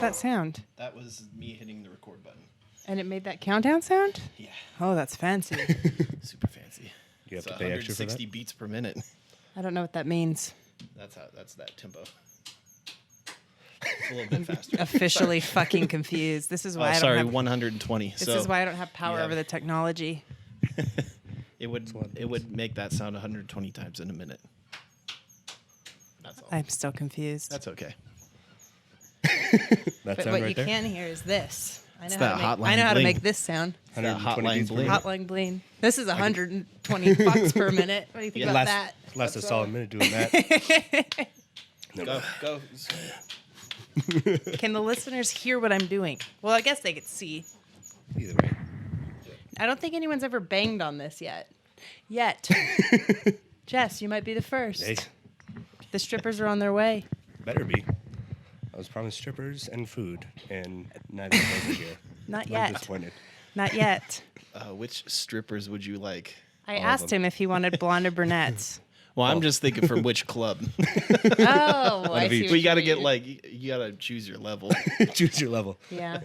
that sound? That was me hitting the record button. And it made that countdown sound? Yeah. Oh, that's fancy. Super fancy. You have It's to pay extra for that? 160 beats per minute. I don't know what that means. That's that tempo. It's a little bit faster. Officially fucking confused. This is why I don't sorry, have 120. This is why I don't have power Yeah. over the technology. it would make that sound 120 times in a minute. That's all. I'm still confused. That's okay. That But sound what right you there? can hear is this. I know, that how, to hotline make, I know how to bling. make this sound. That 120 hotline beats per bling. minute? Hotline bling. This is 120 bucks per minute. What do you think about that? Last a solid minute doing that. Go. Can the listeners hear what I'm doing? Well, I guess they could see. Either way. I don't think anyone's ever banged on this yet. Jess, you might be the first. Hey, The strippers are on their way. better be. I was promised strippers and food, and neither of those are here. Not I'm yet. disappointed. Not yet. Which strippers would you like? I All of asked them. him if he wanted blonde or brunettes. Well, I'm just thinking from which club. Oh, I of see. each. what We got to you get mean. you got to choose your level. Choose your level. Yeah.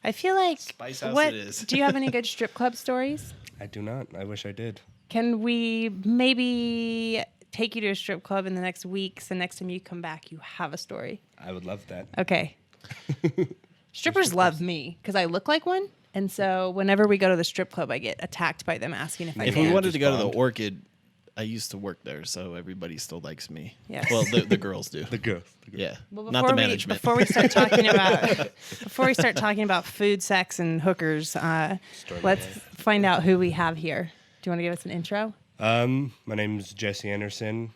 I feel like Spice House what it is. do you have any good strip club stories? I do not. I wish I did. Can we maybe take you to a strip club in the next week? So next time you come back, you have a story. I would love that. Okay. Strippers love me because I look like one. And so whenever we go to the strip club, I get attacked by them asking if I If can. we wanted Just to go to the bond. Orchid, I used to work there, so everybody still likes me. Yes. Well, the girls do. The girl. Yeah. Well, Not the management. Before we start talking about food, sex, and hookers, let's find out who we have here. Do you want to give us an intro? My name's Jess Anderson.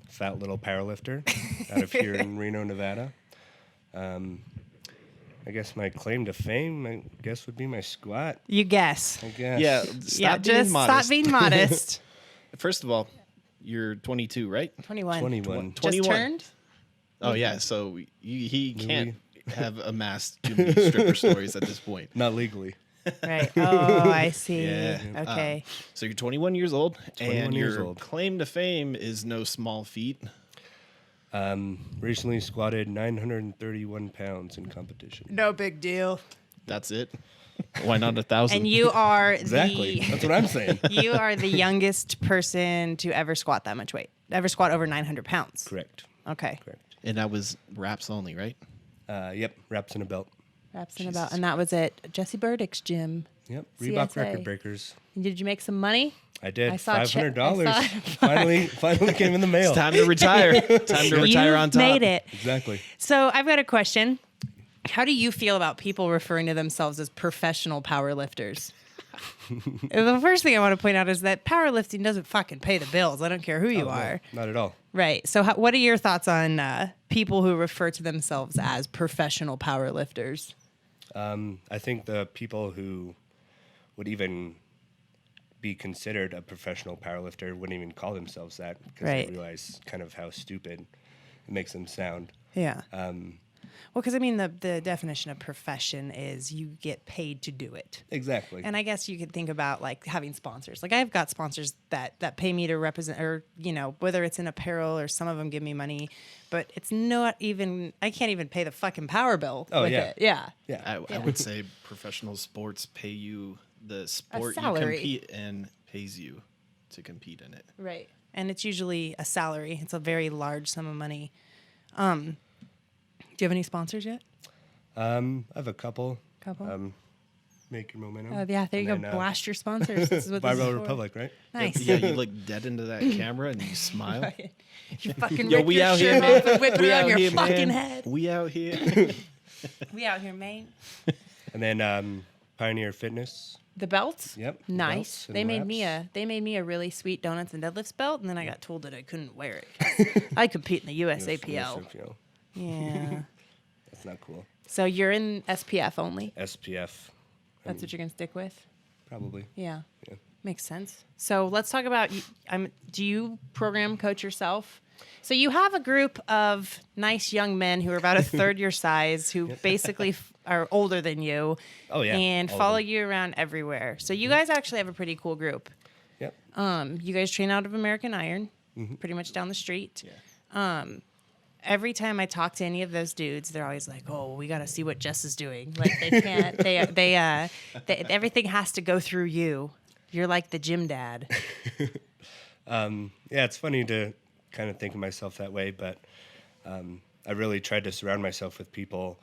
Fat little powerlifter out of here in Reno, Nevada. I guess my claim to fame, would be my squat. You guess. I guess. Yeah. Stop being just modest. stop being modest. First of all, you're 22, right? 21. 21. Just 21. turned? Oh yeah. So he can't have amassed too many stripper stories at this point. Not legally. Right. Oh, I see. Yeah. Okay. So you're 21 years old, 21 and years your old. claim to fame is no small feat. Recently squatted 931 pounds in competition. No big deal. That's it. Why not 1,000? And you are Exactly. the That's what I'm saying. you are the youngest person to ever squat that much weight. Ever squat over 900 pounds. Correct. Okay. Correct. And that was wraps only, right? Yep. Wraps in a belt. Wraps in about, and that was at Jesse Burdick's gym. Yep. Reebok CSA. record breakers. Did you make some money? I did. I saw $500. I saw- Finally came in the mail. It's time to retire. Time to retire You on top. made it. Exactly. So I've got a question. How do you feel about people referring to themselves as professional powerlifters? The first thing I want to point out is that powerlifting doesn't fucking pay the bills. I don't care who you Oh, no, are. not at all. Right. So what are your thoughts on people who refer to themselves as professional powerlifters? I think the people who would even be considered a professional powerlifter wouldn't even call themselves that because Right. they realize kind of how stupid it makes them sound. Yeah. Well, because I mean, the definition of profession is you get paid to do it. Exactly. And I guess you could think about like having sponsors. Like I've got sponsors that pay me to represent, or whether it's in apparel or some of them give me money, but it's not even. I can't even pay the fucking power bill. Oh, with yeah. it. Yeah. yeah. I would say professional sports pay you the sport you salary. compete in pays you to compete in it. Right. And it's usually a salary. It's a very large sum of money. Do you have any sponsors yet? I have a couple. Couple. Make your momentum. Yeah. There you And go. then, Blast your sponsors. This is what this is Barbell for. Republic, right? Nice. Yeah, you look dead into that camera and you smile. You fucking Yo, rip we your out shirt here, off and whip it We around out your here, fucking man. head. We out here. We out here, man. And then Pioneer Fitness. The belts? Yep, the Nice. belts and They made me a really sweet donuts and deadlifts belt, and then I got told that I couldn't wear it. I compete in the USAPL. USAPL. Yeah. That's not cool. So you're in SPF only. SPF. That's what you're gonna stick with. Probably. Yeah. Yeah. Makes sense. So let's talk about. Do you program coach yourself? So you have a group of nice young men who are about a third your size, who basically are older than you. Oh, yeah. And All of follow them. you around everywhere. So you guys actually have a pretty cool group. Yep. You guys train out of American Iron, pretty much down the street. Yeah. every time I talk to any of those dudes, they're always like, "Oh, we got to see what Jess is doing." Like they can't. they everything has to go through you. You're like the gym dad. Yeah, it's funny to kind of think of myself that way, but I really tried to surround myself with people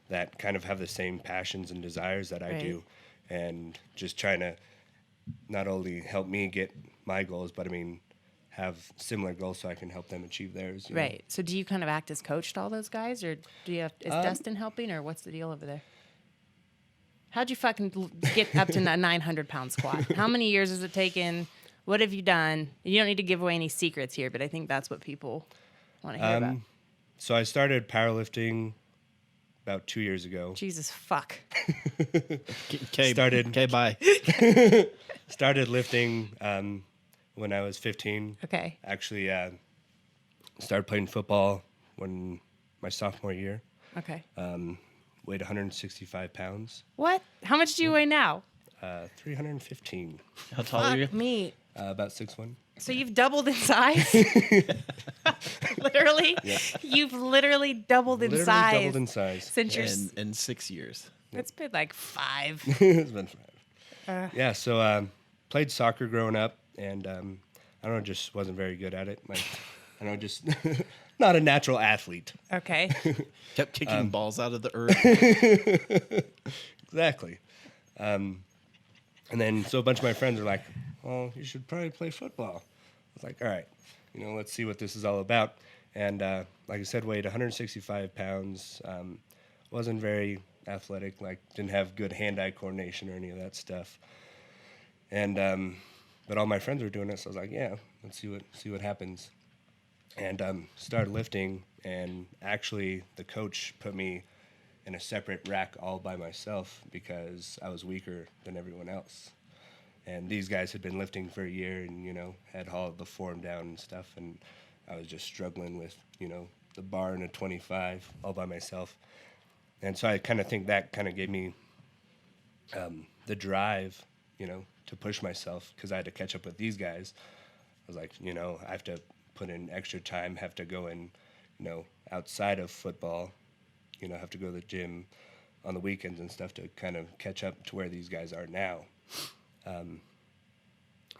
that kind of have the same passions and desires that I do, and just trying to not only help me get my goals, but I mean, have similar goals so I can help them achieve theirs. You know? So do you kind of act as coach to all those guys, or do you have, is Dustin helping, or what's the deal over there? How'd you fucking get up to a 900-pound squat? How many years has it taken? What have you done? You don't need to give away any secrets here, but I think that's what people want to hear about. So I started powerlifting about 2 years ago. Jesus fuck. Bye. Started lifting when I was 15. Okay. Actually, started playing football when my sophomore year. Okay. Weighed 165 pounds. What? How much do you weigh now? 315. How tall are you? Fuck me. About 6'1". So you've doubled in size? Literally? Yeah. You've literally doubled in Literally size. doubled in size. Since you're... In 6 years. It's been like 5. It's been 5. Yeah, so played soccer growing up, and I don't know, just wasn't very good at it. Like, I don't know, just not a natural athlete. Okay. Kept kicking balls out of the earth. Exactly. And then, so a bunch of my friends are like, well, you should probably play football. I was like, all right, let's see what this is all about. And like I said, weighed 165 pounds. Wasn't very athletic, like didn't have good hand-eye coordination or any of that stuff. And but all my friends were doing it, so I was like, yeah, let's see what happens. And started lifting, and actually the coach put me in a separate rack all by myself because I was weaker than everyone else. And these guys had been lifting for a year and, had hauled the form down and stuff. And I was just struggling with, the bar and a 25 all by myself. And so I kind of think that kind of gave me the drive, to push myself because I had to catch up with these guys. I was like, I have to put in extra time, have to go in, outside of football, have to go to the gym on the weekends and stuff to kind of catch up to where these guys are now.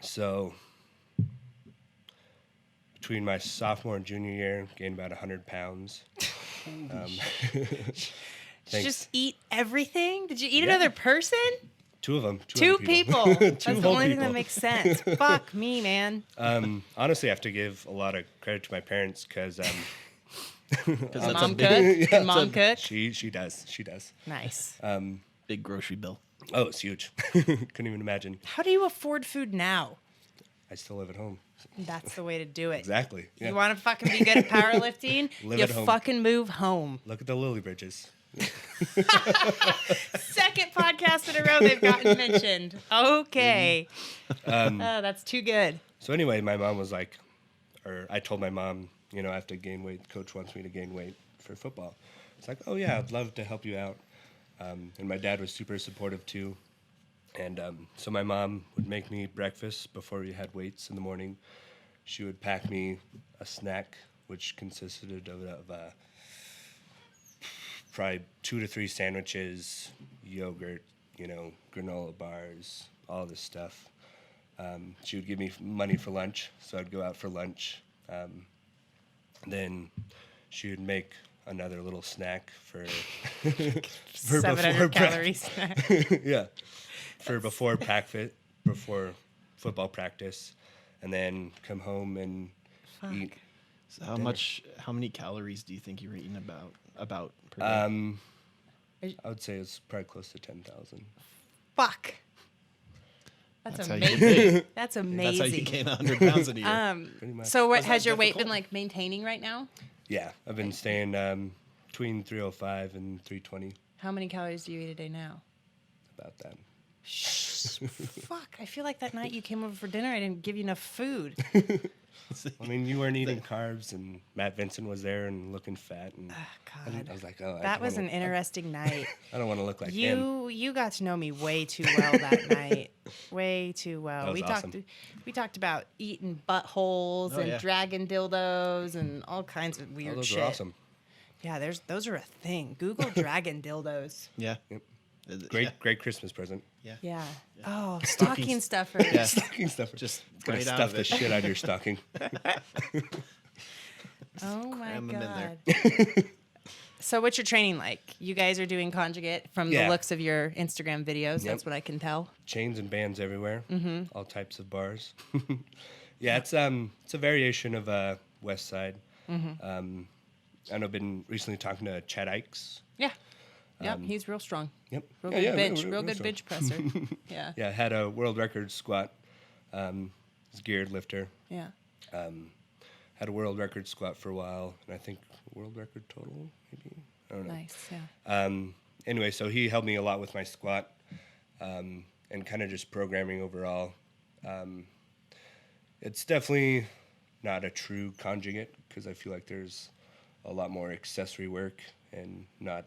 So between my sophomore and junior year, gained about 100 pounds. Did you just eat everything? Did you eat another person? 2 of them. Two people. That's the whole only thing people. that makes sense. Fuck me, man. Honestly, I have to give a lot of credit to my parents because That's Mom a cook? big, Did Mom cook? she does. Nice. big grocery bill. Oh, it's huge. Couldn't even imagine. How do you afford food now? I still live at home. That's the way to do it. Exactly. Yeah. You want to fucking be good at powerlifting? Live you at home. fucking move home. Look at the lily bridges. Second podcast in a row they've gotten mentioned. Okay. Oh, that's too good. So anyway, my mom was like, or I told my mom, I have to gain weight. Coach wants me to gain weight for football. It's like, oh yeah, I'd love to help you out. And my dad was super supportive too. And so my mom would make me breakfast before we had weights in the morning. She would pack me a snack, which consisted of probably 2 to 3 sandwiches, yogurt, granola bars, all this stuff. She would give me money for lunch, so I'd go out for lunch. Then she would make another little snack for 700 calorie snack. yeah, for before before football practice, and then come home and eat. So how many calories do you think you're eating about per day? I would say it's probably close to 10,000. Fuck. That's how you get amazing. big. That's amazing. That's how you gain 100 pounds in a year. Pretty much. So what, Was has that your weight difficult? been like maintaining right now? Yeah, I've been staying between 305 and 320. How many calories do you eat a day now? About that. Fuck, I feel like that night you came over for dinner, I didn't give you enough food. I mean, you weren't eating carbs, and Matt Vincent was there and looking fat, and God. I was like, oh, That was an interesting night. I don't want to look like him. You got to know me way too well that night. Way too well. That was awesome. We talked about eating buttholes Oh, and yeah. dragon dildos and all kinds of Oh, weird those shit. are awesome. Yeah, those are a thing. Google dragon dildos. Yeah. Yep. Yeah. Great Christmas present. Yeah. Oh, stocking stuffers. Yeah. Stocking stuffer. Just It's gonna right out stuff of the it. shit out of your stocking. Oh my cram 'em in god. there. So what's your training like? You guys are doing conjugate from the Yeah. looks of your Instagram videos. Yep. That's what I can tell. Chains and bands everywhere. All types of bars. Yeah, it's a variation of West Side. And I've been recently talking to Chad Ikes. Yeah. Yep, he's real strong. Yep. Real Yeah, good yeah, bench. real- Real real good strong. bench presser. Yeah. Yeah, had a world record squat. He's a geared lifter. Yeah. Had a world record squat for a while, and I think world record total, maybe? I don't know. Nice. Yeah. Anyway, so he helped me a lot with my squat and kind of just programming overall. It's definitely not a true conjugate because I feel like there's a lot more accessory work and not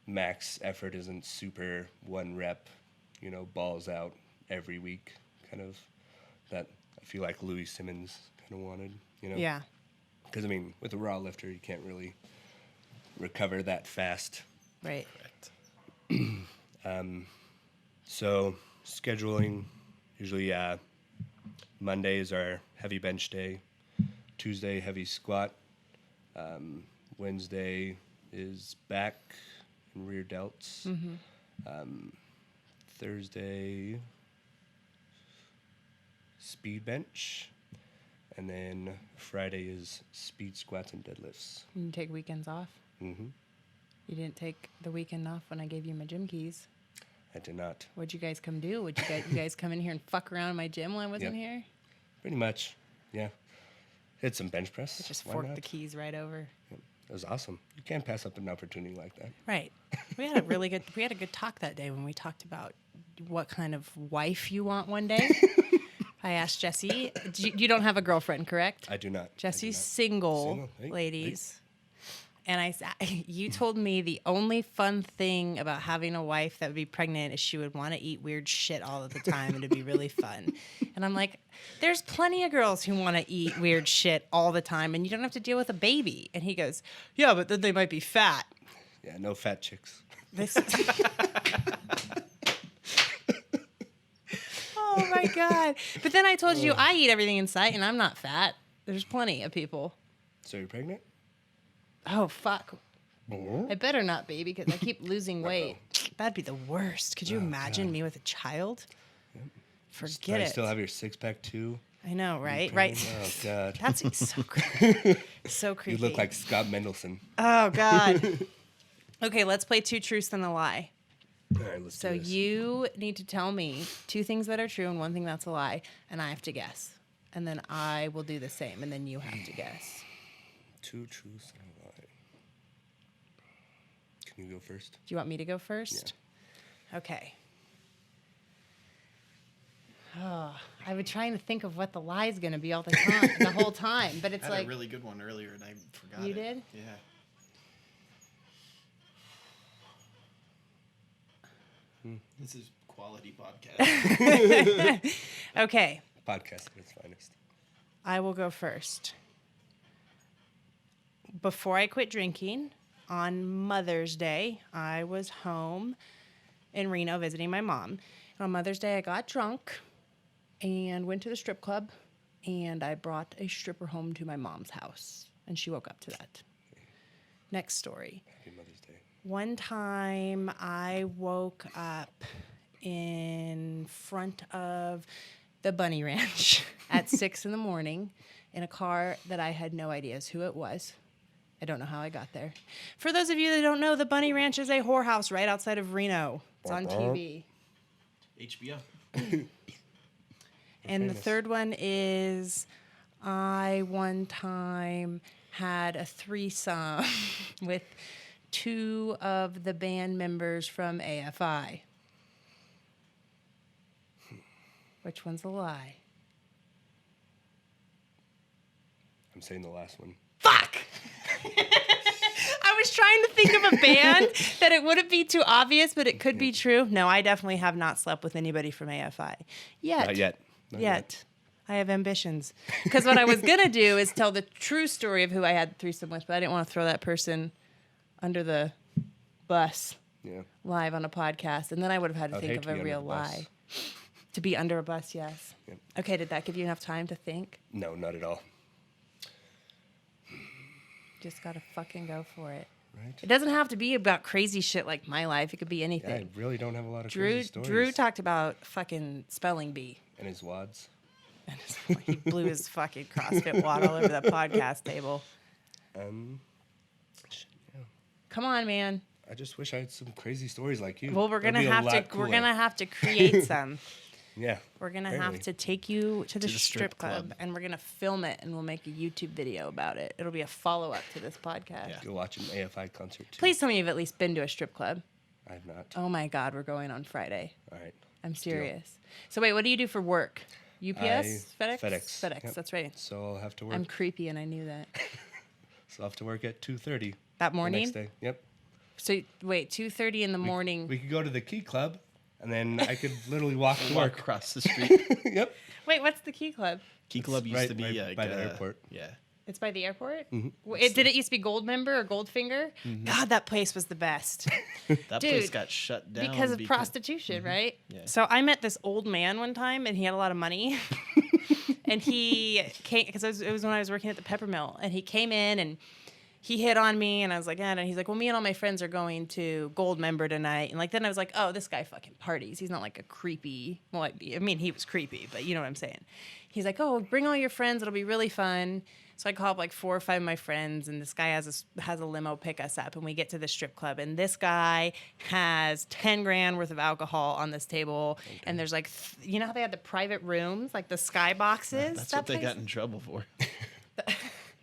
max effort isn't super one rep, balls out every week kind of that I feel like Louis Simmons kind of wanted, Yeah. Because, I mean, with a raw lifter, you can't really recover that fast. Right. Correct. So scheduling, usually Mondays are heavy bench day, Tuesday heavy squat, Wednesday is back and rear delts, Thursday speed bench, and then Friday is speed squats and deadlifts. You take weekends off? Hmm You didn't take the weekend off when I gave you my gym keys. I did not. What'd you guys come do? You guys come in here and fuck around in my gym while I wasn't Yep. here? Pretty much, yeah. Hit some bench press. Just Why forked not? the keys right over. Yep. It was awesome. You can't pass up an opportunity like that. Right. We had a good talk that day when we talked about what kind of wife you want one day. I asked Jesse, you don't have a girlfriend, correct? I do not. Jesse's I single, Single? Hey, ladies. And you told me the only fun thing about having a wife that would be pregnant is she would want to eat weird shit all of the time and it'd be really fun. And I'm like, there's plenty of girls who want to eat weird shit all the time and you don't have to deal with a baby. And he goes, yeah, but then they might be fat. Yeah, no fat chicks. This Oh my God. But then I told you I eat everything in sight and I'm not fat. There's plenty of people. So you're pregnant? Oh, fuck. I better not be because I keep losing weight. That'd be the worst. Could you imagine me with a child? Forget I it. still have your six pack too. I know, right? Pregnant? Right. Oh God. That's so creepy. So creepy. You look like Scott Mendelson. Oh, God. Okay, let's play two truths and a lie. All right, let's So do this. you need to tell me two things that are true and one thing that's a lie, and I have to guess. And then I will do the same, and then you have to guess. Two truths and a lie. Can you go first? Do you want me to go first? Okay. Oh, I've been trying to think of what the lie is going to be all the time, the whole time, but it's I had like a really good one earlier and I forgot You it. did? Yeah. This is quality podcast. okay. Podcast at its finest. I will go first. Before I quit drinking, on Mother's Day, I was home in Reno visiting my mom. And on Mother's Day, I got drunk and went to the strip club, and I brought a stripper home to my mom's house, and she woke up to that. Next story. Happy Mother's Day. One time, I woke up in front of the Bunny Ranch at 6 a.m. in a car that I had no idea who it was. I don't know how I got there. For those of you that don't know, the Bunny Ranch is a whorehouse right outside of Reno. It's on TV. HBO. And the famous. third one is I one time had a threesome with two of the band members from AFI. Which one's a lie? I'm saying the last one. Fuck! I was trying to think of a band that it wouldn't be too obvious, but it could be true. No, I definitely have not slept with anybody from AFI. Yet. Not yet. Not yet. I have ambitions. Because what I was going to do is tell the true story of who I had the threesome with, but I didn't want to throw that person under the bus live on a podcast. And then I would have had to think of a real lie. To be under a bus, yes. Yep. Okay, did that give you enough time to think? No, not at all. Just got to fucking go for it. Right. It doesn't have to be about crazy shit like my life. It could be Yeah, anything. I really don't have a lot of crazy stories. Drew talked about fucking spelling bee. And his wads. And he blew his fucking CrossFit wad all over that podcast table. Yeah. Come on, man. I just wish I had some crazy stories like you. Well, we're That'd gonna be a have to lot cooler. we're gonna have to create some. Yeah. We're gonna apparently. have to take you to the strip club, club. and we're gonna film it, and we'll make a YouTube video about it. It'll be a follow up to this podcast. Yeah. Go watch an AFI concert too. Please tell me you've at least been to a strip club. I've not. Oh my God, we're going on Friday. All right. I'm serious. So wait, what do you do for work? UPS? FedEx? FedEx. Yep. That's right. So I'll have to work. I'm creepy, and I knew that. So I'll have to work at 2:30. That morning? The next day. Yep. So wait, 2:30 in the morning. We could go to the Key Club, and then I could literally walk to Walk work. across the street. Yep. Wait, what's the Key Club? Key Club used Right- to be right like, by the airport. Yeah. It's by the airport? Mm-hmm. Did it used to be Gold Member or Goldfinger? God, that place was the best. That Dude, place got shut down because of prostitution, right? Yeah. So I met this old man one time, and he had a lot of money. And he came, because it was when I was working at the Peppermill, and he came in, and he hit on me, and I was like, and he's like, well, me and all my friends are going to Gold Member tonight. And like, then I was like, oh, this guy fucking parties. He's not like a creepy, well, I mean, he was creepy, but you know what I'm saying. He's like, oh, bring all your friends. It'll be really fun. So I call up like 4 or 5 of my friends, and this guy has a limo pick us up, and we get to the strip club, and this guy has 10 grand worth of alcohol on this table, and there's like, you know how they had the private rooms, like the sky boxes? That's that what they place? got in trouble for.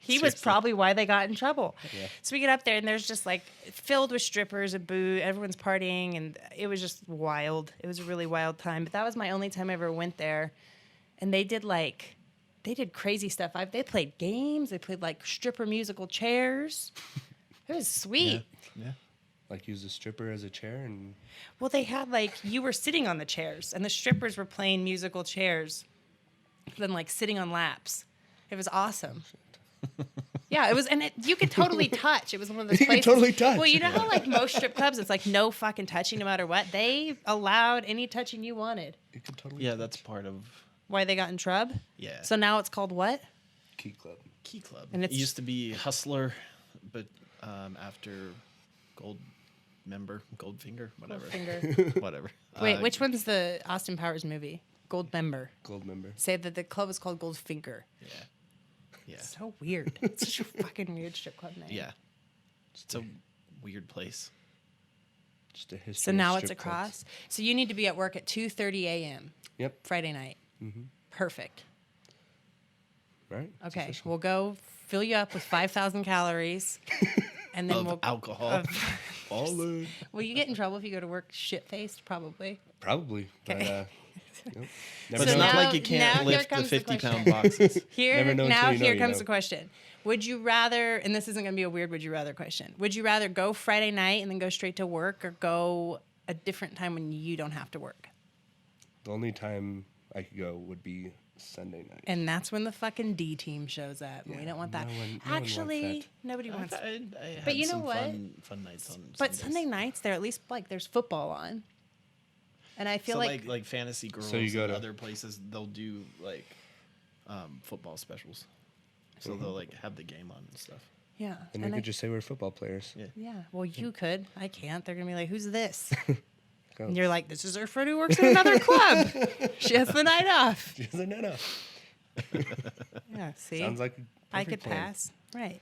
He was probably why they got in trouble. Yeah. So we get up there, and there's just like filled with strippers and booze. Everyone's partying, and it was just wild. It was a really wild time. But that was my only time I ever went there. And they did crazy stuff. They played games. They played like stripper musical chairs. It was sweet. Yeah. Like use a stripper as a chair and. Well, they had like, you were sitting on the chairs, and the strippers were playing musical chairs, then like sitting on laps. It was awesome. Yeah, it was, and you could totally touch. It was one of those You places. could totally touch. Well, you know how like most strip clubs, it's like no fucking touching no matter what. They allowed any touching you wanted. You could totally. Yeah, that's part of Why they got in trouble? Yeah. So now it's called what? Key Club. Key Club. And It it's- used to be Hustler, but after Gold Member, Goldfinger, whatever. Finger. Whatever. Wait, which one's the Austin Powers movie? Gold Member. Gold Member. Say that the club is called Goldfinger. Yeah. Yeah. So weird. It's such a fucking weird strip club name. Yeah. It's a weird place. Just a history. So of now it's strip across. clubs. So you need to be at work at 2:30 a.m. Yep. Friday night. Perfect. Right. It's Okay, official. we'll go fill you up with 5,000 calories, and then Of we'll. alcohol. Baller. Will you get in trouble if you go to work shit faced? Probably. Probably. But, Okay. nope. But Never it's So not now- like you now can't here lift the comes the 50-pound question. boxes. Here Never know now until you know, here you comes know. the question. Would you rather, and this isn't going to be a weird would you rather question. Would you rather go Friday night and then go straight to work, or go a different time when you don't have to work? The only time I could go would be Sunday night. And that's when the fucking D team shows up. We Yeah, don't want that. no one wants Actually, that. nobody wants that. I had But you know some what? Fun nights on But Sundays. Sunday nights, there at least like there's football on. And I feel So like Fantasy Girls you go and to- other places, they'll do like football specials. So they'll like have the game on and stuff. yeah. And we could just say we're football players. Yeah. Yeah. Well, you could. I can't. They're gonna be like, "Who's this?" Go. And you're like, "This is our friend who works in another club. She has the night off." Isn't that enough? Yeah. See, Sounds like a I perfect could plan. pass. Right.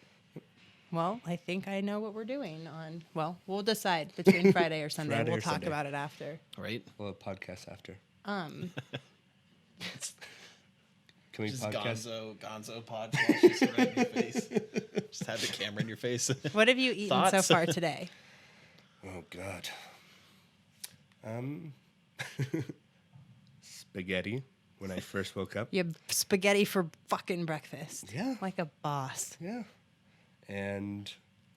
Well, I think I know what we're doing on. Well, we'll decide between Friday or Sunday. Friday We'll or talk Sunday. about it after. Right? We'll have podcasts after. Can we Just podcast? Gonzo podcast just right in your face. Just have the camera in your face. What have you eaten so Thoughts? far today? Oh God. Spaghetti when I first woke up. You have spaghetti for fucking breakfast. Yeah. Like a boss. Yeah. And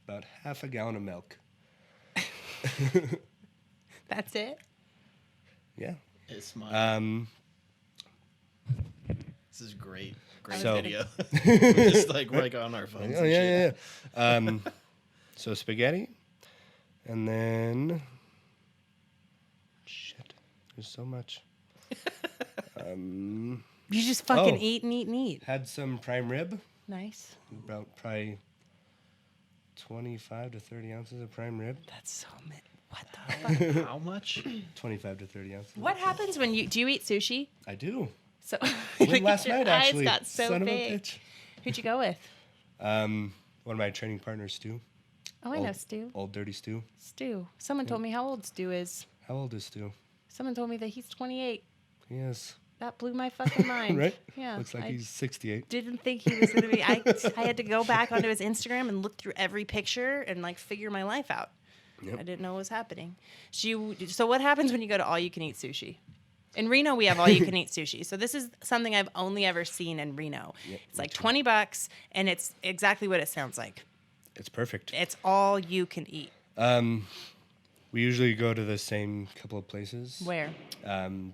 about half a gallon of milk. That's it? Yeah. It's mine. This is great. Great So- video. We're just like right on our phones. Oh, and shit. yeah. So spaghetti. And then... Shit. There's so much. You just fucking Oh. eat and eat and eat. Had some prime rib. Nice. About probably 25 to 30 ounces of prime rib. That's so what the fuck? How much? 25 to 30 ounces. What happens when do you eat sushi? I do. So Went last your night, eyes actually. got so Son big. of a bitch. Who'd you go with? One of my training partners, Stu. Oh, I know Stu. Old Dirty Stu. Stu. Someone told me how old Stu is. How old is Stu? Someone told me that he's 28. He is. That blew my fucking mind. Right? Yeah. Looks like I he's 68. didn't think he was going to be. I had to go back onto his Instagram and look through every picture and like figure my life out. Yep. I didn't know what was happening. So what happens when you go to all you can eat sushi? In Reno, we have all you can eat sushi. So this is something I've only ever seen in Reno. Yep, It's like $20 and it's exactly what it sounds like. It's perfect. It's all you can eat. We usually go to the same couple of places. Where?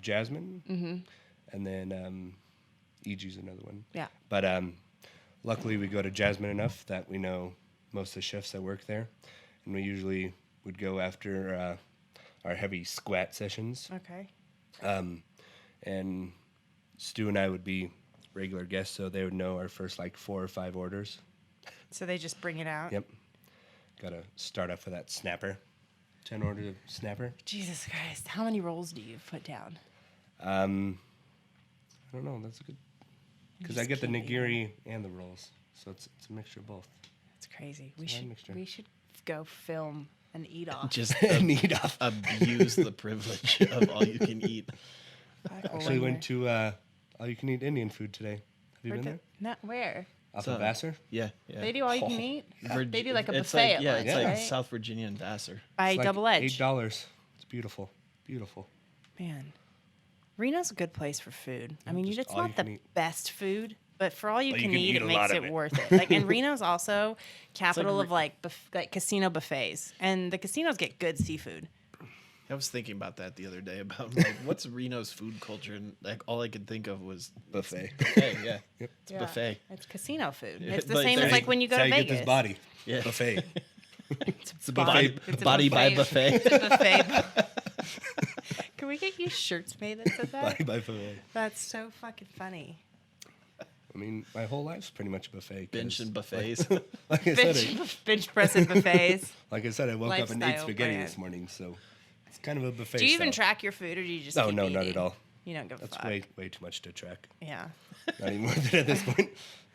Jasmine. Mm-hmm. And then EG's another one. Yeah. But luckily we go to Jasmine enough that we know most of the chefs that work there. And we usually would go after our heavy squat sessions. Okay. And Stu and I would be regular guests, so they would know our first like 4 or 5 orders. So they just bring it out? Yep. Got to start off with that snapper. 10 orders of snapper. Jesus Christ. How many rolls do you put down? I don't know. That's a good... Because I just get the keep eating. nigiri and the rolls. So it's a mixture of both. It's crazy. a lot of mixture. We should go film an eat off. Just Need off. abuse the privilege of all you can eat. Actually went to all you can eat Indian food today. Have you been there? Not where? Off So- of Vassar? Yeah, yeah. They do all you can eat. They do like a It's buffet like, at yeah, lunch, it's like right? South Virginia and Vassar. By It's like Double Edge. $8. It's beautiful. Beautiful. Man, Reno's a good place for food. I mean, just it's all you not the can eat. best food, but for all you But can you can eat, eat it a makes lot it of it. worth it. Like, and Reno's also capital of like casino buffets, and the casinos get good seafood. I was thinking about that the other day about like what's Reno's food culture, and like all I could think of was Buffet. buffet. Yeah, Yep. it's buffet. It's casino food. Yeah, It's the but same it's as like when you go That's to how you Vegas. get this body. Yeah. Buffet. It's a Body, It's a body by buffet. It's a buffet. Can we get you shirts made that said that? Body by buffet. That's so fucking funny. I mean, my whole life's pretty much a buffet. 'cause Bench and buffets. Like I said, Bench pressing buffets. I woke up and ate Lifestyle spaghetti brand. this morning, so it's kind of a buffet. Do you even style. track your food, or do you just? No, keep no, not eating? at all. You don't give a That's fuck. way too much to track. Yeah. Not anymore than at this point.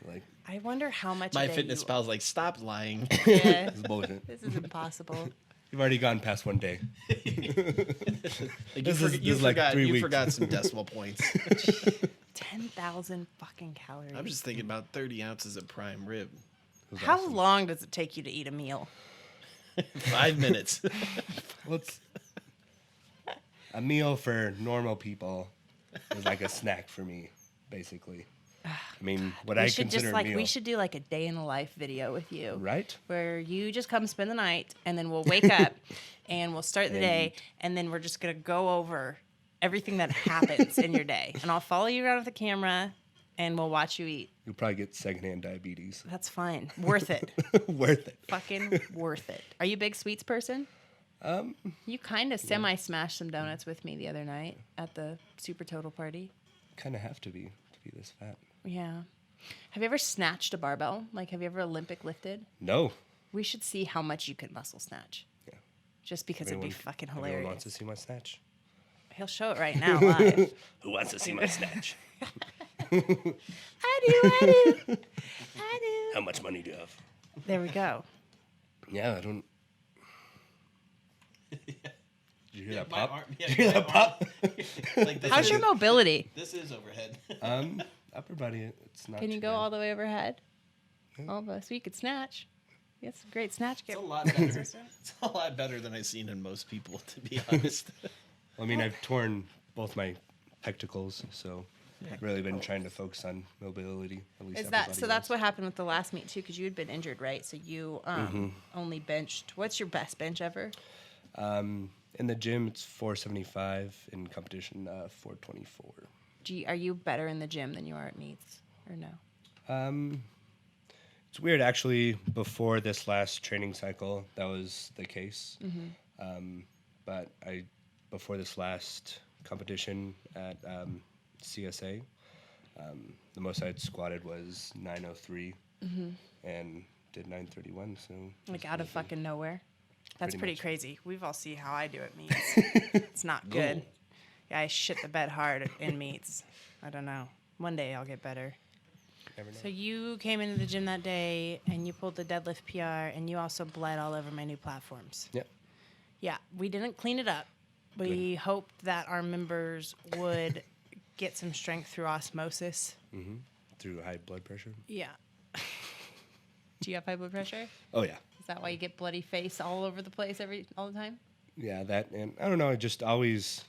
Like, I wonder how much. My a day fitness you- pal's like, stop lying. Yeah. it's bullshit. This is impossible. You've already gone past one day. Like, you This is- you this is like forgot, 3 you weeks. forgot some decimal points. 10,000 fucking calories. I'm just thinking about 30 ounces of prime rib. It was How awesome. long does it take you to eat a meal? 5 minutes. Well, it's a meal for normal people is like a snack for me, basically. I mean, what I We should consider just a like meal. we should do like a day in the life video with you. Right? Where you just come spend the night and then we'll wake up and we'll start the day and then we're just gonna go over everything that happens in your day. And I'll follow you around with the camera and we'll watch you eat. You'll probably get secondhand diabetes. That's fine. Worth it. Worth it. Fucking worth it. Are you a big sweets person? You kind of semi-smashed some donuts with me the other night at the Super Total party. Kind of have to be this fat. Yeah. Have you ever snatched a barbell? Like, have you ever Olympic lifted? No. We should see how much you can muscle snatch. Yeah. Just because it'd be fucking Everyone hilarious. wants to see my snatch. He'll show it right now live. Who wants to see my snatch? I do, I do. I do. How much money do you have? There we go. Yeah, I don't. Did you hear that My pop? arm- yeah, Did you hear my that pop? Like this How's is- your mobility? This is overhead. Upper body, it's not. Can you too go bad. all the way overhead? Almost. So you could snatch. That's a great snatch It's game. a lot better. It's a lot better than I've seen in most people, to be honest. I mean, I've torn both my pectacles, so really been trying to focus on mobility. At least Is that everybody so? That's was. what happened with the last meet too, because you had been injured, right? So you only benched. What's your best bench ever? In the gym, it's 475. In competition, 424. Are you better in the gym than you are at meets, or no? It's weird, actually. Before this last training cycle, that was the case. But before this last competition at CSA, the most I'd squatted was 903 and did 931. So Like out of fucking nowhere. That's Pretty pretty much. crazy. We've all seen how I do at meets. It's not good. Yeah, I shit the bed hard in meets. I don't know. One day I'll get better. never know. So you came into the gym that day and you pulled the deadlift PR and you also bled all over my new platforms. Yep. Yeah, we didn't clean it up. We hoped that our members would get some strength through osmosis. Through high blood pressure. Yeah. Do you have high blood pressure? Oh yeah. Is that why you get bloody face all over the place all the time? Yeah, that, and I don't know, I just always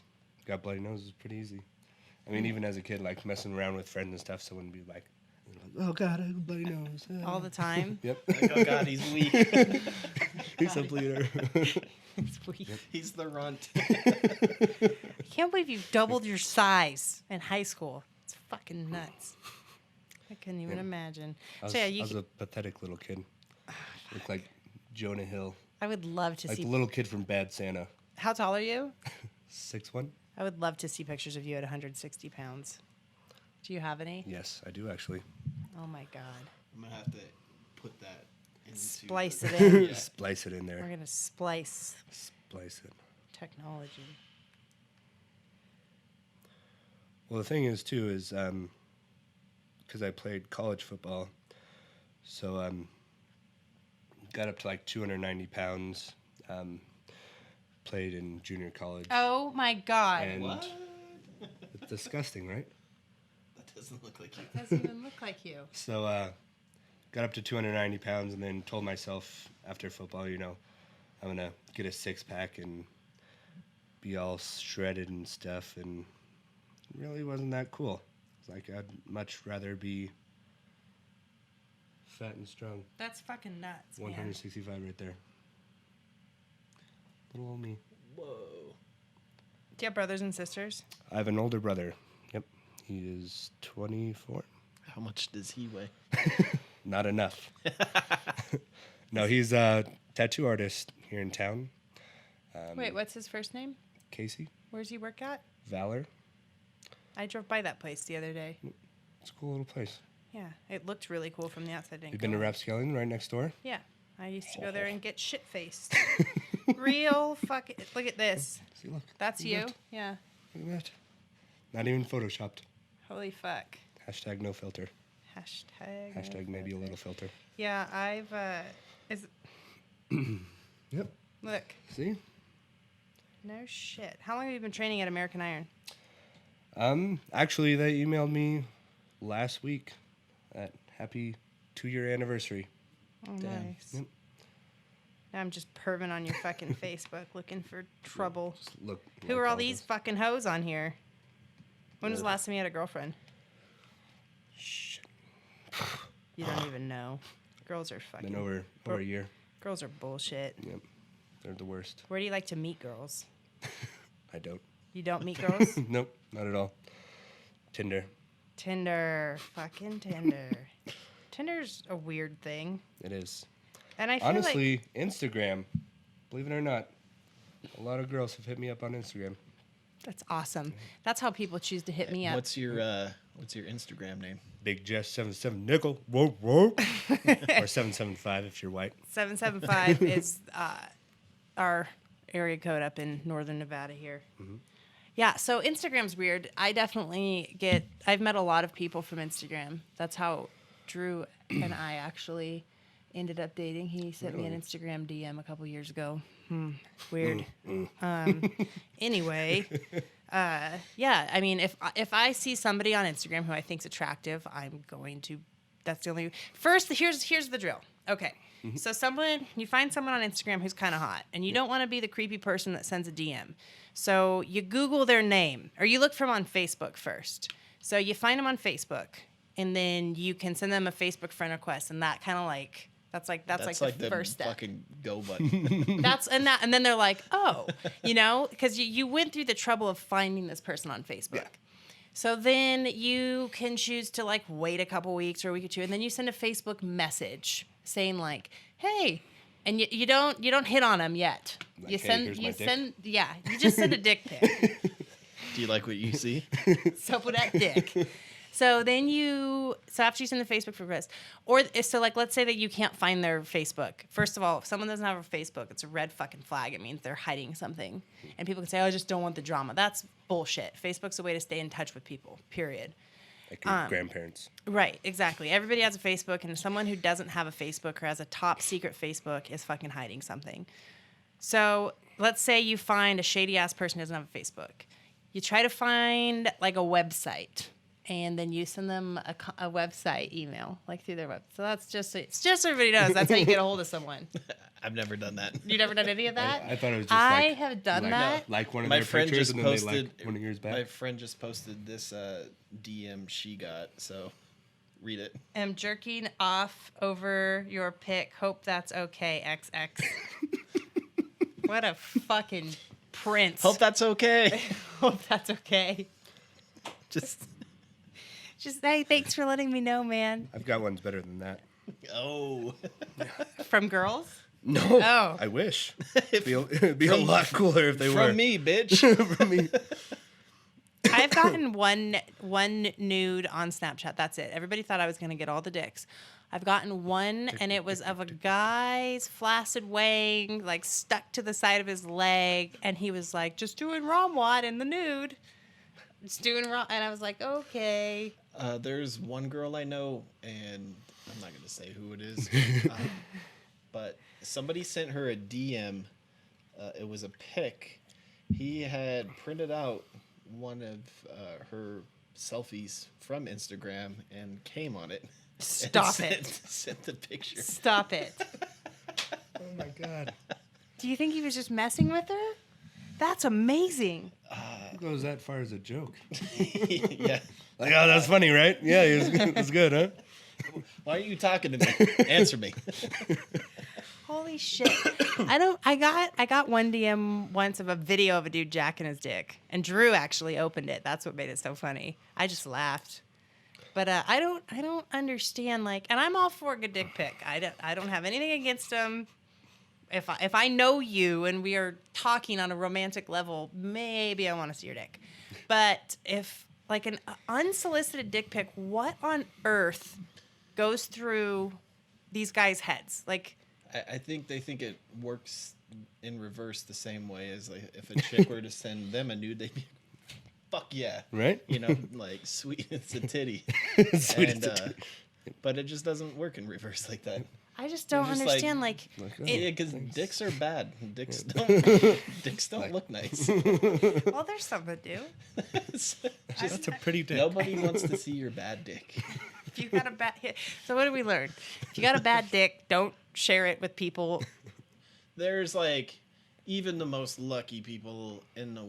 got bloody noses pretty easy. I mean, even as a kid, like messing around with friends and stuff, someone would be like, oh God, I have a bloody nose. All the time? Yep. Like, oh God, he's weak. He's a bleeder. Sweet. He's the runt. I can't believe you doubled your size in high school. It's fucking nuts. I couldn't even imagine. I was, So yeah, I was a pathetic little kid. Looked like Jonah Hill. I would love to Like see. the little kid from Bad Santa. How tall are you? 6'1"? I would love to see pictures of you at 160 pounds. Do you have any? Yes, I do actually. Oh my God. I'm gonna have to put that into Splice it in. Yeah. Splice it in We're there. going to splice Splice it. technology. Well, the thing is, too, is because I played college football, so got up to like 290 pounds, played in junior college. Oh my God. And What? it's disgusting, right? That doesn't look like you. Doesn't even look like you. So got up to 290 pounds and then told myself after football, you know, I'm going to get a six-pack and be all shredded and stuff, and it really wasn't that cool. It's like I'd much rather be fat and strong. That's fucking nuts, man. 165 right there. Little old me. Whoa. Do you have brothers and sisters? I have an older brother. Yep. He is 24. How much does he weigh? Not enough. No, he's a tattoo artist here in town. Wait, what's his first name? Casey. Where's he work at? Valor. I drove by that place the other day. It's a cool little place. Yeah, it looked really cool from the outside. You've been to Rapscallion right next door? Yeah, I used to go there and get shit faced. Real fucking. Look at this. See, look. That's Look at you. that. Yeah. Look at that. Not even photoshopped. Holy fuck. Hashtag no filter. Hashtag. Hashtag maybe a little filter. Yeah, I've. Yep. Look. See? No shit. How long have you been training at American Iron? Actually, they emailed me last week at happy 2-year anniversary. Oh, Damn. nice. Yep. Now I'm just perving on your fucking Facebook looking for trouble. Just look. Who like are all all these this. fucking hoes on here? When was the last time you had a girlfriend? Shit. You don't even know. Girls are fucking. Been over a year. Girls are bullshit. Yep. They're the worst. Where do you like to meet girls? I don't. You don't meet girls? Nope, not at all. Tinder. Tinder. Fucking Tinder. Tinder's a weird thing. It is. And I feel like Honestly, Instagram, believe it or not, a lot of girls have hit me up on Instagram. that's awesome. That's how people choose to hit me up. What's your Instagram name? Big Jess 77 nickel. Whoa, whoa. Or 775 if you're white. 775 is our area code up in northern Nevada here. Yeah, so Instagram's weird. I've met a lot of people from Instagram. That's how Drew and I actually ended up dating. He sent me an Instagram DM a couple years ago. Weird. Anyway, yeah, I mean, if I see somebody on Instagram who I think's attractive, I'm going to. That's the only. First, here's the drill. Okay, so you find someone on Instagram who's kind of hot, and you don't want to be the creepy person that sends a DM. So you Google their name, or you look for them on Facebook first. So you find them on Facebook, and then you can send them a Facebook friend request, and that kind of like that's like the first step. Fucking go button. And then they're like, oh, because you went through the trouble of finding this person on Facebook. Yeah. So then you can choose to like wait a couple weeks or a week or two, and then you send a Facebook message saying like, hey, and you don't hit on them yet. Like, You hey, send here's you my send yeah, you just send a dick pic. Do you like what you see? So for that dick. So then after you send the Facebook request, like let's say that you can't find their Facebook. First of all, if someone doesn't have a Facebook, it's a red fucking flag. It means they're hiding something. And people can say, oh, I just don't want the drama. That's bullshit. Facebook's a way to stay in touch with people, period. Like your grandparents. Right, exactly. Everybody has a Facebook, and someone who doesn't have a Facebook or has a top secret Facebook is fucking hiding something. So let's say you find a shady ass person who doesn't have a Facebook. You try to find like a website, and then you send them a website email, like through their web. So it's just so everybody knows. That's how you get a hold of someone. I've never done that. You never done any of that? I thought it was just I like, have done that. like one of My their friend pictures just and then posted they like one of yours back. My friend just posted this DM she got, so read it. Am jerking off over your pic. Hope that's okay, XX. What a fucking prince. Hope that's okay. Hope that's okay. Just Hey, thanks for letting me know, man. I've got ones better than that. oh. From girls? No. Oh. I wish. It'd be a lot cooler if they were. From me, bitch. From me. I've gotten one nude on Snapchat. That's it. Everybody thought I was going to get all the dicks. I've gotten one, and it was of a guy's flaccid wang, like stuck to the side of his leg, and he was like, just doing Romwad in the nude. Just doing Rom, and I was like, okay. There's one girl I know, and I'm not going to say who it is, but somebody sent her a DM. It was a pic. He had printed out one of her selfies from Instagram and came on it. Stop and it. Sent the picture. Stop it. Oh my god. Do you think he was just messing with her? That's amazing. Who goes that far as a joke? Yeah. Like, oh, that's funny, right? Yeah, it's good, huh? Why are you talking to me? Answer me. Holy shit. I got one DM once of a video of a dude jacking his dick. And Drew actually opened it. That's what made it so funny. I just laughed. But I don't understand, like, and I'm all for a good dick pic. I don't have anything against them. If I know you and we are talking on a romantic level, maybe I want to see your dick. But if like an unsolicited dick pic, what on earth goes through these guys' heads? Like, I think they think it works in reverse the same way as like if a chick were to send them a nude, they'd be fuck yeah. Right? You know, like sweet it's a titty. Sweet and, as a titty. But it just doesn't work in reverse like that. I just don't Just understand. Like, Yeah, because dicks are bad. Dicks don't look nice. Well, there's some that do. That's a pretty dick. Nobody wants to see your bad dick. If you got a bad, so what did we learn? If you got a bad dick, don't share it with people. There's like even the most lucky people in the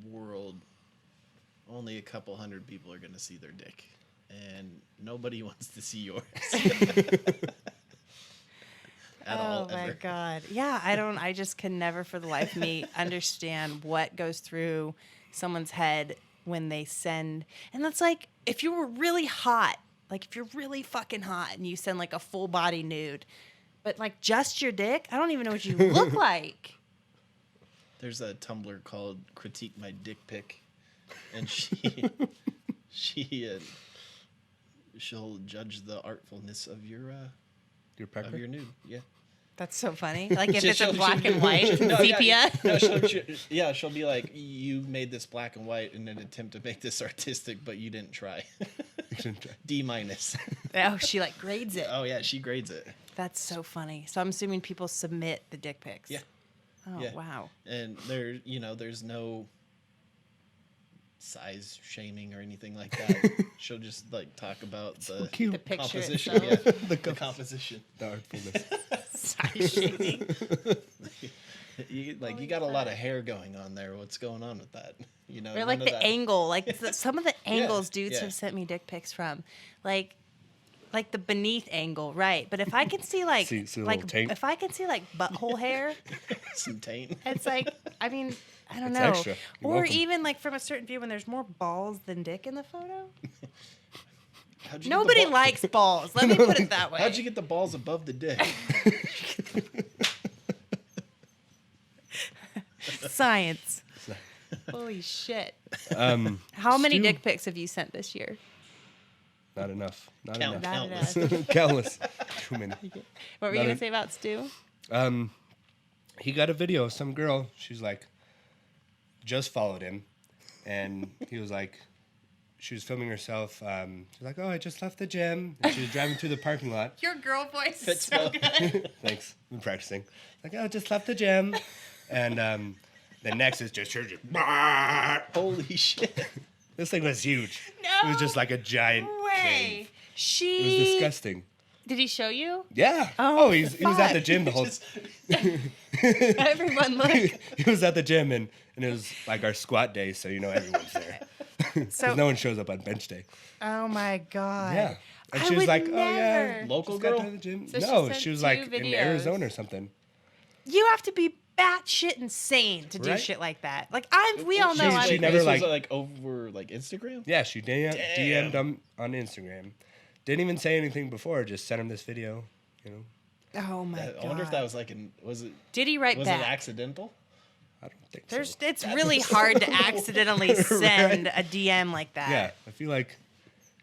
world, only a couple hundred people are gonna see their dick, and nobody wants to see yours. Oh my God. Yeah, I just can never for the life of me understand what goes through someone's head when they send. And that's like, if you were really hot, like if you're really fucking hot and you send like a full body nude, but like just your dick, I don't even know what you look like. There's a Tumblr called Critique My Dick Pic, and she'll judge the artfulness of your pecker? nude. Yeah. That's so funny. Like if it's She'll- a black and white No, sepia. She'll be like, you made this black and white in an attempt to make this artistic, but you didn't try. D-. Oh, she like grades it. Oh yeah, she grades it. That's so funny. So I'm assuming people submit the dick pics. Yeah. Oh, Yeah. wow. And there's no size shaming or anything like that. She'll just like talk about the cute. The picture composition. itself. Yeah. The composition. The artfulness. Size shaming. You got a lot of hair going on there. What's going on with that? You know, Or like the angle, like some of the angles dudes yeah. have sent me dick pics from, like the beneath angle, right? But if I can see like See a like little taint? if I can see like butthole hair, some taint. it's like I mean I don't It's know, extra. You're or welcome. even like from a certain view when there's more balls than dick in the photo. How'd you get the Nobody ball- likes balls. Let me put it that way. How'd you get the balls above the dick? Science. Holy shit! How many Stu- dick pics have you sent this year? Not enough. Not Count. enough. Countless. Countless. Too many. What were you Not gonna en- say about Stu? He got a video of some girl. She's like, just followed him, and he was like, she was filming herself. She's like, oh, I just left the gym. And she was driving through the parking lot. Your girl voice is Fits so well. good. Thanks. Been practicing. Like, oh, just left the gym, and the next is just her. Just, Holy shit. this thing was huge. No It was just like a giant way. cave. It was She disgusting. did he show you? Yeah. Oh, he was at the fuck. gym the whole. Just- Everyone look. He was at the gym and it was like our squat day, so you know everyone's there. So 'Cause no one shows up on bench day. oh my god. Yeah. And I she was would like, oh yeah, never. Local just got girl? done at the gym. So she No, sent she was 2 like in videos. Arizona or something. You have to be batshit insane to do Right? shit like that. Like we all know She I'm never this like- was like over like Instagram. Yeah, she DM'd Damn. him on Instagram. Didn't even say anything before, just sent him this video, you know. Oh my god. I wonder if that was like was it Did he write was back? it accidental? I don't think There's so. it's really hard to accidentally send a DM like that. Yeah, I feel like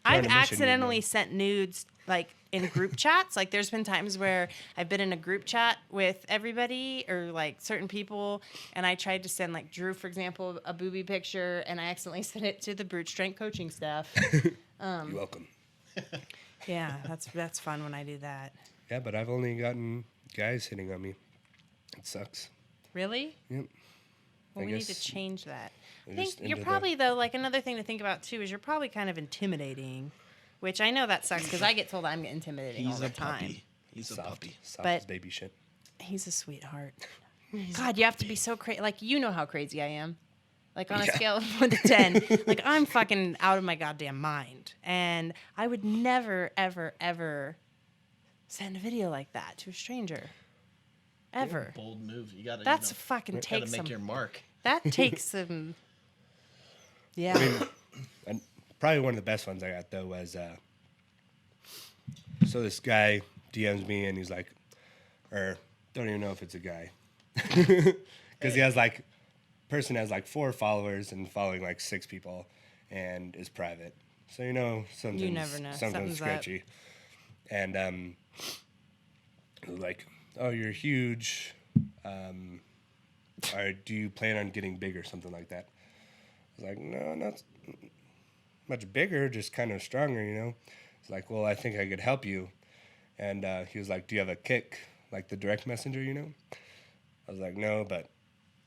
you're I've on a mission, you accidentally know. sent nudes like in group chats. Like there's been times where I've been in a group chat with everybody or like certain people, and I tried to send like Drew, for example, a booby picture, and I accidentally sent it to the Brute Strength coaching staff. You're welcome. Yeah, that's fun when I do that. Yeah, but I've only gotten guys hitting on me. It sucks. Really? Yep. Well, I we need to guess change that. I they're think just you're into the- probably though like another thing to think about too is you're probably kind of intimidating, which I know that sucks because I get told I'm intimidating all He's the a time. puppy. He's a puppy. Soft But- as baby shit. He's a sweetheart. God, you have to be so crazy. Like, you know how crazy I am. Like, on a scale of 1 to 10, like, I'm fucking out of my goddamn mind. And I would never, ever, ever send a video like that to a stranger. Ever. Bold move. You gotta. That's you know, fucking gotta takes make some. your mark. That takes some. Yeah. And probably one of the best ones I got though was so this guy DMs me and he's like, or don't even know if it's a guy, because he has like person has like 4 followers and following like 6 people and is private, so you know something's never know. something's Something's up. sketchy. And it was like, oh, you're huge. Or do you plan on getting big or something like that? I was like, no, not much bigger, just kind of stronger, you know? It's like, well, I think I could help you. And he was like, do you have a kick, like the direct messenger, you know? I was like, no, but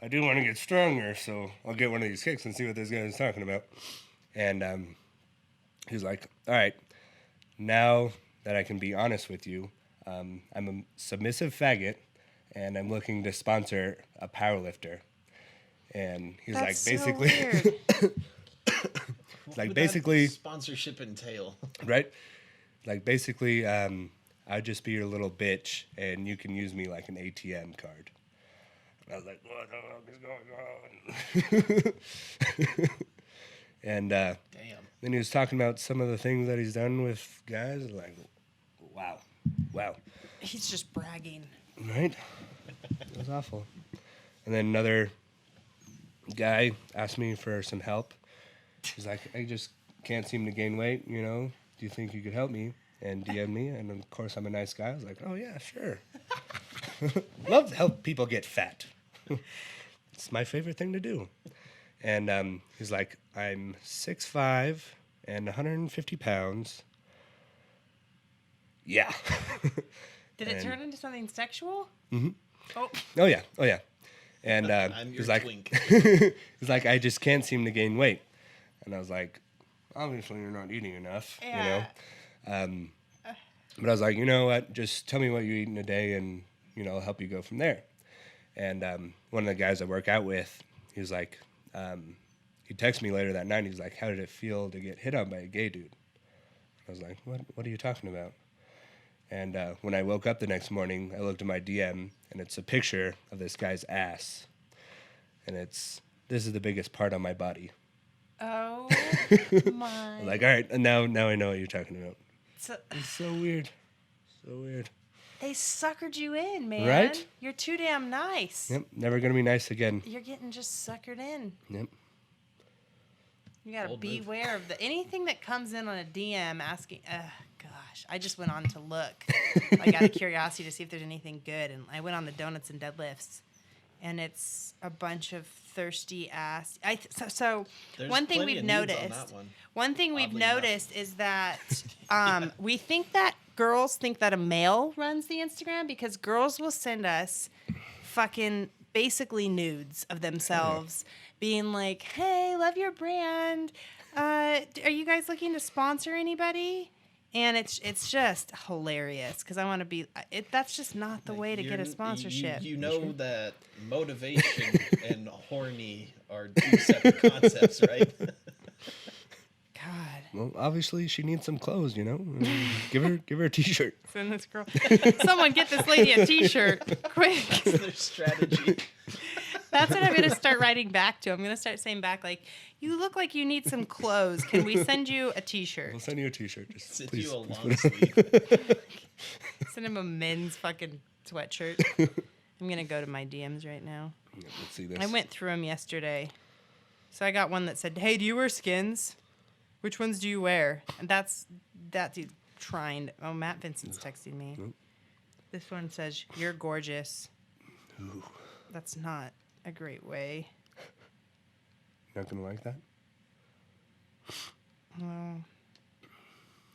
I do want to get stronger, so I'll get one of these kicks and see what this guy is talking about. And he was like, all right, now that I can be honest with you, I'm a submissive faggot, and I'm looking to sponsor a powerlifter. And he's That's like, so basically, weird. What would that basically, sponsorship entail. right? Like basically, I'd just be your little bitch, and you can use me like an ATM card. And I was like, what the fuck is going on? And Damn. then he was talking about some of the things that he's done with guys. And like, wow, He's just bragging. right? It was awful. And then another guy asked me for some help. He's like, I just can't seem to gain weight, you know? Do you think you could help me? And DM me, and of course I'm a nice guy. I was like, oh yeah, sure. Love to help people get fat. It's my favorite thing to do. And he's like, I'm 6'5" and 150 pounds. Yeah. Did it And- turn into something sexual? Mm-hmm. Oh. Oh yeah. And I'm your he's like, twink. he's like, I just can't seem to gain weight. And I was like, obviously you're not eating enough, you know? But I was like, you know what? Just tell me what you eat in a day and, you know, I'll help you go from there. And one of the guys I work out with, he was like, he texted me later that night. He's like, "How did it feel to get hit on by a gay dude?" I was like, "What are you talking about?" And when I woke up the next morning, I looked at my DM, and it's a picture of this guy's ass, and this is the biggest part on my body. Oh my! I'm like, all right, and now I know what you're talking about. So, It's so weird, so weird. they suckered you in, man. Right? You're too damn nice. Yep, never gonna be nice again. You're getting just suckered in. Yep. You gotta Bold move. beware of anything that comes in on a DM asking. Gosh, I just went on to look, like out of curiosity to see if there's anything good, and I went on the donuts and deadlifts, and it's a bunch of thirsty ass. So There's one thing plenty we've of nudes on noticed. that One thing we've oddly enough. noticed is that we think that girls think that a male runs the Instagram because girls will send us fucking basically nudes of themselves being like, "Hey, love your brand. Are you guys looking to sponsor anybody?" And it's just hilarious because I want to be. That's just not the way to get a sponsorship. You know that motivation and horny are two separate concepts, right? God, Well, obviously she needs some clothes, you know. Give her a T-shirt. send this girl. Someone get this lady a T-shirt, quick. That's their strategy. That's what I'm going to start writing back to. I'm going to start saying back, like, "You look like you need some clothes. Can we send you a T-shirt?" We'll send you a T-shirt. Just Send please. you a long sleeve. Send him a men's fucking sweatshirt. I'm going to go to my DMs right now. Yeah, let's see this. I went through them yesterday. So I got one that said, "Hey, do you wear skins? Which ones do you wear?" And that dude trying. Oh, Matt Vincent's texting me. Nope. This one says, "You're gorgeous." Ooh, That's not a great way. not gonna like that. Well,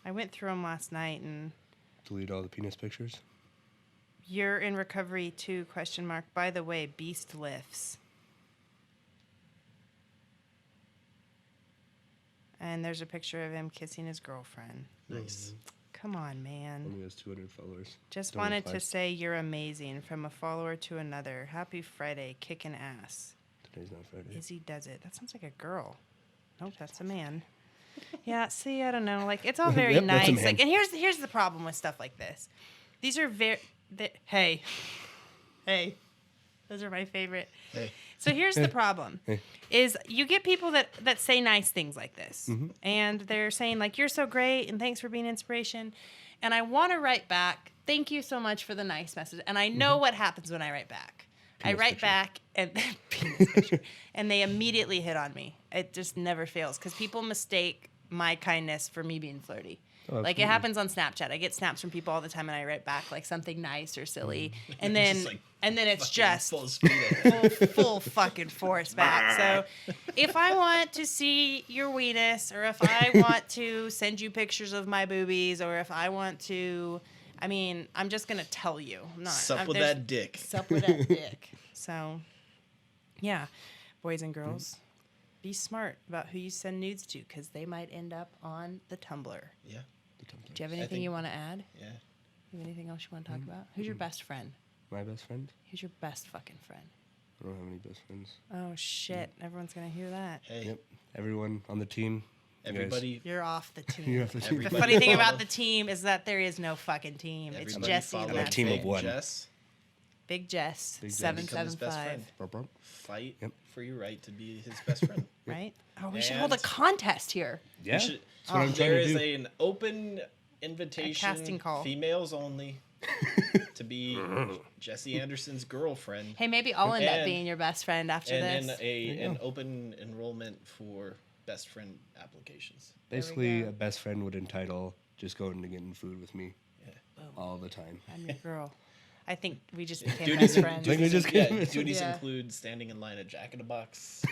I went through them last night, and Delete all the penis pictures. "You're in recovery too?" ? By the way, Beast lifts. And there's a picture of him kissing his girlfriend. Nice. Come on, man. Only has 200 followers. Just Don't wanted reply. to say you're amazing from a follower to another. Happy Friday, kicking ass. Today's not Friday. Izzy does it. That sounds like a girl. Nope, that's a man. Yeah, see, I don't know. Like, it's all very Yep, that's a nice. man. Like, and here's the problem with stuff like this. These are hey, those are my favorite. Hey. So here's the problem: Hey. is you get people that say nice things like this, Mm-hmm. and they're saying like, "You're so great," and "Thanks for being inspiration," and I want to write back, "Thank you so much for the nice message," and I know what happens when I write back. I Penis write picture. back and penis picture, and they immediately hit on me. It just never fails because people mistake my kindness for me being flirty. Oh, Like it absolutely. happens on Snapchat. I get snaps from people all the time, and I write back like something nice or silly, and then Just, like, it's fucking just full speed ahead. full fucking force back. So if I want to see your weenus, or if I want to send you pictures of my boobies, or if I want to, I mean, I'm just gonna tell you. I'm not Sup with there's- that dick. Sup with that dick. So, yeah, boys and girls, be smart about who you send nudes to, because they might end up on the Tumblr. Yeah. Do you have anything think- you want to add? Yeah. You have anything else you want to talk about? Who's your best friend? My best friend? Who's your best fucking friend? I don't have any best friends. Oh shit! Everyone's gonna hear that. Hey. Yep. Everyone on the team. you guys- Everybody. You're off the team. You have to The Everybody funny thing follow- about the team is that there is no fucking team. It's everybody Jesse follow and A that's team it. of one. Jess. Big Jess, Big Jess. seven Become his seven best five. friend. Brum, brum. Fight Yep. for your right to be his best friend. Right? Oh, we should hold a And- contest here. Yeah. We should- That's what I'm trying there to is do. an open invitation, casting call. females only, to be Jesse Anderson's girlfriend, Hey, maybe I'll end up And- being your best friend after and this. an open enrollment for best friend applications. Basically, go. a best friend would entitle just going to getting food with me Yeah. all the time. I'm your girl. I think we just became Duties, best friends. Think we just yeah, came- duties Yeah. include standing in line at Jack in the Box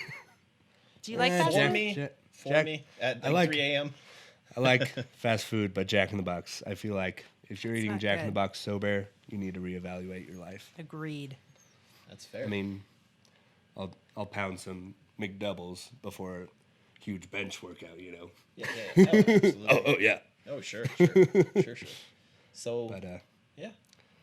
Do you like Eh, that? for Jack- Jack? me, Jack- for Jack- me at I like like- 3 a.m. I like fast food, but Jack in the Box. I feel like if you're eating not Jack in the good. Box sober, you need to reevaluate your life. Agreed. That's fair. I mean, I'll pound some McDoubles before a huge bench workout, you know. yeah. Oh, absolutely. Oh yeah. Oh, sure. Sure. So, But yeah,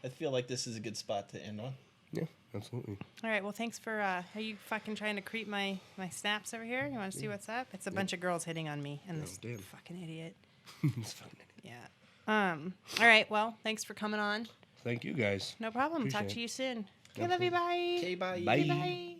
I feel like this is a good spot to end on. Yeah, absolutely. All right. Well, thanks for. Are you fucking trying to creep my snaps over here? You want to see what's up? It's a bunch of girls hitting on me and this damn. fucking idiot. It's fun. Yeah. All right. Well, thanks for coming on. Thank you guys. No problem. Appreciate Talk it. to you soon. Okay, love you. Bye. Okay, bye. Bye. Bye.